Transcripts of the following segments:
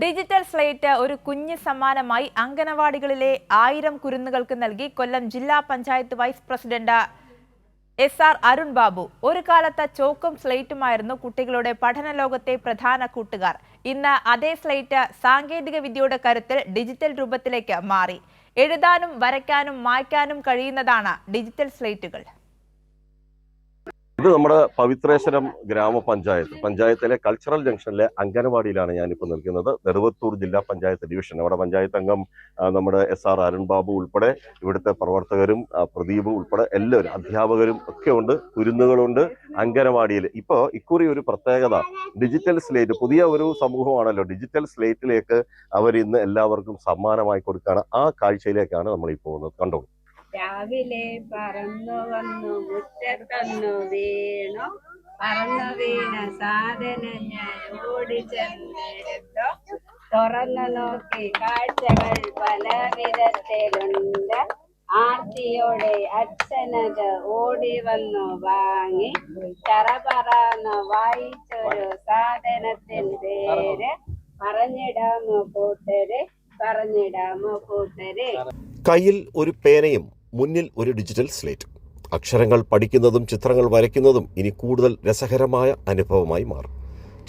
Digital slate ഒരു കുഞ്ഞു സമ്മാനമായി അംഗനവാടികളിലെ 1000 കുരുന്നുകൾക്ക് നൽകി കൊല്ലം ജില്ലാ panchayat vice president SR Arun Babu. ഒരു കാലത്ത് ചോക്കും സ്ലേറ്റുമായിരുന്നു കുട്ടികളുടെ പഠന ലോകത്തെ പ്രധാന കൂട്ടുകാർ. ഇന്ന് അതേ സ്ലേറ്റ് സാങ്കേതിക വിദ്യയുടെ കരുത്തിൽ ഡിജിറ്റൽ രൂപത്തിലേക്ക് മാറി. എഴുതാനും വരയ്ക്കാനും മായ്ക്കാനും കഴിയുന്നതാണ് ഡിജിറ്റൽ സ്ലേറ്റുകൾ. ഇത് നമ്മുടെ പവിത്രേശ്വരം പഞ്ചായത്തിലെ കൾച്ചറൽ ജംഗ്ഷനിലെ അംഗനവാടിയിലാണ് ഞാനിപ്പോൾ നിൽക്കുന്നത്. നെടുവത്തൂർ ജില്ലാ പഞ്ചായത്ത് ഡിവിഷൻ. നമ്മുടെ പഞ്ചായത്ത് അംഗം നമ്മുടെ SR അരുൺ ബാബു ഉൾപ്പെടെ ഇവിടുത്തെ പ്രവർത്തകരും പ്രദീപ് ഉൾപ്പെടെ എല്ലാവരും അധ്യാപകരും ഒക്കെ ഉണ്ട്, കുരുന്നുകളുണ്ട് അംഗനവാടിയിൽ. ഇപ്പോൾ ഇക്കുറി ഒരു പ്രത്യേകത, ഡിജിറ്റൽ സ്ലേറ്റ്, പുതിയ ഒരു സമൂഹമാണല്ലോ. ഡിജിറ്റൽ സ്ലേറ്റിലേക്ക് അവർ ഇന്ന് എല്ലാവർക്കും സമ്മാനമായി കൊടുക്കുകയാണ്. ആ കാഴ്ചയിലേക്കാണ് നമ്മൾ ഈ പോകുന്നത്. കണ്ടോളൂ. രാവിലെ പറന്നു വന്നു മുറ്റത്തന്നു വീണു, പറന്നു വീണ സാധനം ഞാൻ ഓടിച്ചെന്നെടുത്തോ, തുറന്നു നോക്കി കാഴ്ചകൾ പല വിധത്തിലുണ്ട്, ആർത്തിയോടെ അച്ഛനത് ഓടി വന്നു വാങ്ങി, ചറപറന്ന് വായിച്ചൊരു സാധനത്തിൻ പേര് പറഞ്ഞിടാമോ കൂട്ടരെ, പറഞ്ഞിടാമോ കൂട്ടരെ. കയ്യിൽ ഒരു പേനയും മുന്നിൽ ഒരു ഡിജിറ്റൽ സ്ലേറ്റ്. അക്ഷരങ്ങൾ പഠിക്കുന്നതും ചിത്രങ്ങൾ വരയ്ക്കുന്നതും ഇനി കൂടുതൽ രസകരമായ അനുഭവമായി മാറും.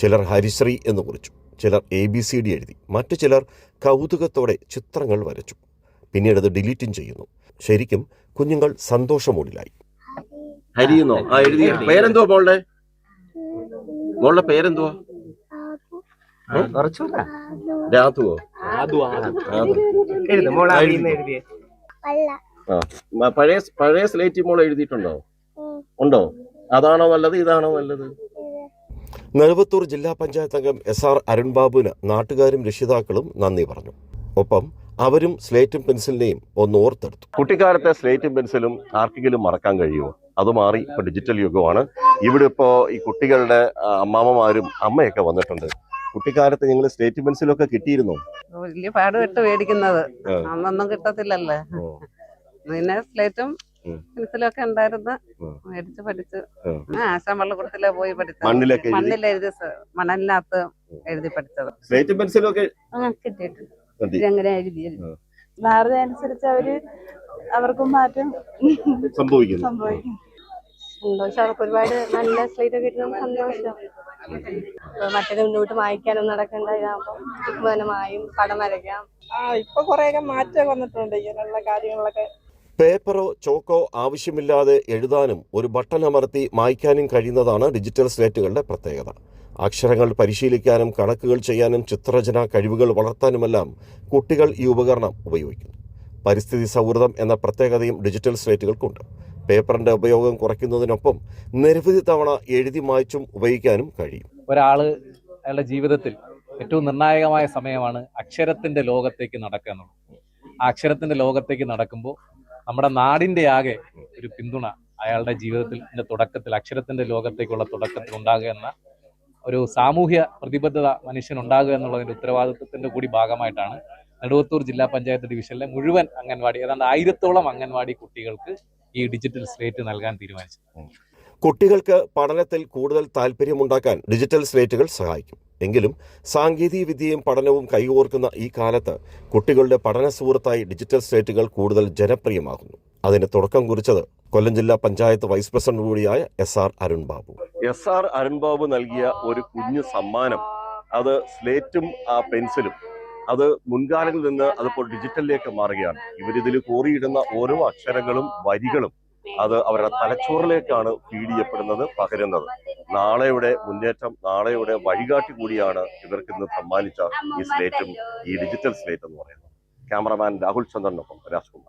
ചിലർ ഹരിശ്രീ എന്ന് കുറിച്ചു, ചിലർ ABCD എഴുതി, മറ്റു ചിലർ കൗതുകത്തോടെ ചിത്രങ്ങൾ വരച്ചു. പിന്നീട് അത് ഡിലീറ്റും ചെയ്യുന്നു. ശരിക്കും കുഞ്ഞുങ്ങൾ സന്തോഷമൂടിലായി. ഹരിയെന്നോ എഴുതിയ പേരെന്തുവാ? മോളുടെ പേരെന്തുവാ? രാതുവോ? പഴയ സ്ലേറ്റ് മോൾ എഴുതിയിട്ടുണ്ടോ? ഉണ്ടോ? അതാണോ നല്ലത്, ഇതാണോ നല്ലത്? നെടുവത്തൂർ ജില്ലാ പഞ്ചായത്ത് അംഗം SR അരുൺ ബാബുവിന് നാട്ടുകാരും രക്ഷിതാക്കളും നന്ദി പറഞ്ഞു. ഒപ്പം അവരും സ്ലേറ്റും പെൻസിലിനെയും ഒന്ന് ഓർത്തെടുത്തു. കുട്ടിക്കാലത്തെ സ്ലേറ്റും പെൻസിലും ആർക്കെങ്കിലും മറക്കാൻ കഴിയുമോ? അത് മാറി ഇപ്പൊ ഡിജിറ്റൽ യുഗമാണ്. ഇവിടെ ഇപ്പോ ഈ കുട്ടികളുടെ അമ്മാമ്മമാരും അമ്മയൊക്കെ വന്നിട്ടുണ്ട്. കുട്ടിക്കാലത്ത് നിങ്ങൾ സ്ലേറ്റ് പെൻസിലൊക്കെ കിട്ടിയിരുന്നോ? വലിയ പാടുപെട്ട് മേടിക്കുന്നത്, അന്നൊന്നും കിട്ടത്തില്ലല്ലേ. പിന്നെ സ്ലേറ്റും പെൻസിലൊക്കെ ഉണ്ടായിരുന്നു, മേടിച്ച് പഠിച്ച്. ആശാൻ പള്ളിക്കൂടത്തിലെ പോയി പഠിച്ചത്, മണ്ണിലെഴുതി, മണലിനകത്ത് എഴുതി പഠിച്ചത്. സ്ലേറ്റ് പെൻസിലൊക്കെ കിട്ടിയിട്ടുണ്ട്. അങ്ങനെ എഴുതി മാറുന്ന അനുസരിച്ച് അവർക്കും മാറ്റം സംഭവിക്കും. സന്തോഷം, അവർക്ക് ഒരുപാട് നല്ല സ്ലേറ്റ് കിട്ടുന്ന സന്തോഷം. മറ്റേ മുന്നോട്ട് വായിക്കാനും നടക്കണ്ട, ഇതാകുമ്പോ മായും പടം വരയ്ക്കാം. ഇപ്പൊ കുറെയൊക്കെ മാറ്റം വന്നിട്ടുണ്ട് ഇങ്ങനെയുള്ള കാര്യങ്ങളിലൊക്കെ. പേപ്പറോ ചോക്കോ ആവശ്യമില്ലാതെ എഴുതാനും ഒരു ബട്ടൺ അമർത്തി മായ്ക്കാനും കഴിയുന്നതാണ് ഡിജിറ്റൽ സ്ലേറ്റുകളുടെ പ്രത്യേകത. അക്ഷരങ്ങൾ പരിശീലിക്കാനും കണക്കുകൾ ചെയ്യാനും ചിത്രരചന കഴിവുകൾ വളർത്താനുമെല്ലാം കുട്ടികൾ ഈ ഉപകരണം ഉപയോഗിക്കുന്നു. പരിസ്ഥിതി സൗഹൃദം എന്ന പ്രത്യേകതയും ഡിജിറ്റൽ സ്ലേറ്റുകൾക്കുണ്ട്. പേപ്പറിന്റെ ഉപയോഗം കുറയ്ക്കുന്നതിനൊപ്പം നിരവധി തവണ എഴുതി മായ്ച്ചും ഉപയോഗിക്കാനും കഴിയും. ഒരാള് അയാളുടെ ജീവിതത്തിൽ ഏറ്റവും നിർണായകമായ സമയമാണ് അക്ഷരത്തിന്റെ ലോകത്തേക്ക് നടക്കുക എന്നുള്ളത്. ആ അക്ഷരത്തിന്റെ ലോകത്തേക്ക് നടക്കുമ്പോൾ നമ്മുടെ നാടിന്റെ ആകെ ഒരു പിന്തുണ അയാളുടെ ജീവിതത്തിന്റെ തുടക്കത്തിൽ, അക്ഷരത്തിന്റെ ലോകത്തേക്കുള്ള തുടക്കത്തിൽ ഉണ്ടാകുക എന്ന ഒരു സാമൂഹ്യ പ്രതിബദ്ധത മനുഷ്യനുണ്ടാകുക എന്നുള്ളതിന്റെ ഉത്തരവാദിത്വത്തിന്റെ കൂടി ഭാഗമായിട്ടാണ് നെടുവത്തൂർ ജില്ലാ പഞ്ചായത്ത് ഡിവിഷനിലെ മുഴുവൻ അംഗൻവാടി, ഏതാണ്ട് 1000-ഓളം അംഗൻവാടി കുട്ടികൾക്ക് ഈ ഡിജിറ്റൽ സ്ലേറ്റ് നൽകാൻ തീരുമാനിച്ചു. കുട്ടികൾക്ക് പഠനത്തിൽ കൂടുതൽ താല്പര്യമുണ്ടാക്കാൻ ഡിജിറ്റൽ സ്ലേറ്റുകൾ സഹായിക്കും. എങ്കിലും സാങ്കേതിക വിദ്യയും പഠനവും കൈകോർക്കുന്ന ഈ കാലത്ത് കുട്ടികളുടെ പഠന സുഹൃത്തായി ഡിജിറ്റൽ സ്ലേറ്റുകൾ കൂടുതൽ ജനപ്രിയമാകുന്നു. അതിന് തുടക്കം കുറിച്ചത് കൊല്ലം ജില്ലാ പഞ്ചായത്ത് വൈസ് പ്രസിഡന്റ് കൂടിയായ SR അരുൺ ബാബു. SR അരുൺ ബാബു നൽകിയ ഒരു കുഞ്ഞു സമ്മാനം, അത് സ്ലേറ്റും പെൻസിലും, അത് മുൻകാലങ്ങളിൽ നിന്ന് അതിപ്പോൾ ഡിജിറ്റലിലേക്ക് മാറുകയാണ്. ഇവരിതിൽ കോറിയിടുന്ന ഓരോ അക്ഷരങ്ങളും വരികളും അത് അവരുടെ തലച്ചോറിലേക്കാണ് ഫീഡ് ചെയ്യപ്പെടുന്നത്, പകരുന്നത്. നാളെയുടെ മുന്നേറ്റം, നാളെയുടെ വഴികാട്ടി കൂടിയാണ് ഇവർക്ക് ഇന്ന് സമ്മാനിച്ച ഈ സ്ലേറ്റും, ഈ ഡിജിറ്റൽ സ്ലേറ്റ് എന്ന് പറയുന്നത്. ക്യാമറമാൻ രാഹുൽ ചന്ദ്രനൊപ്പം രാജ്കുമാർ.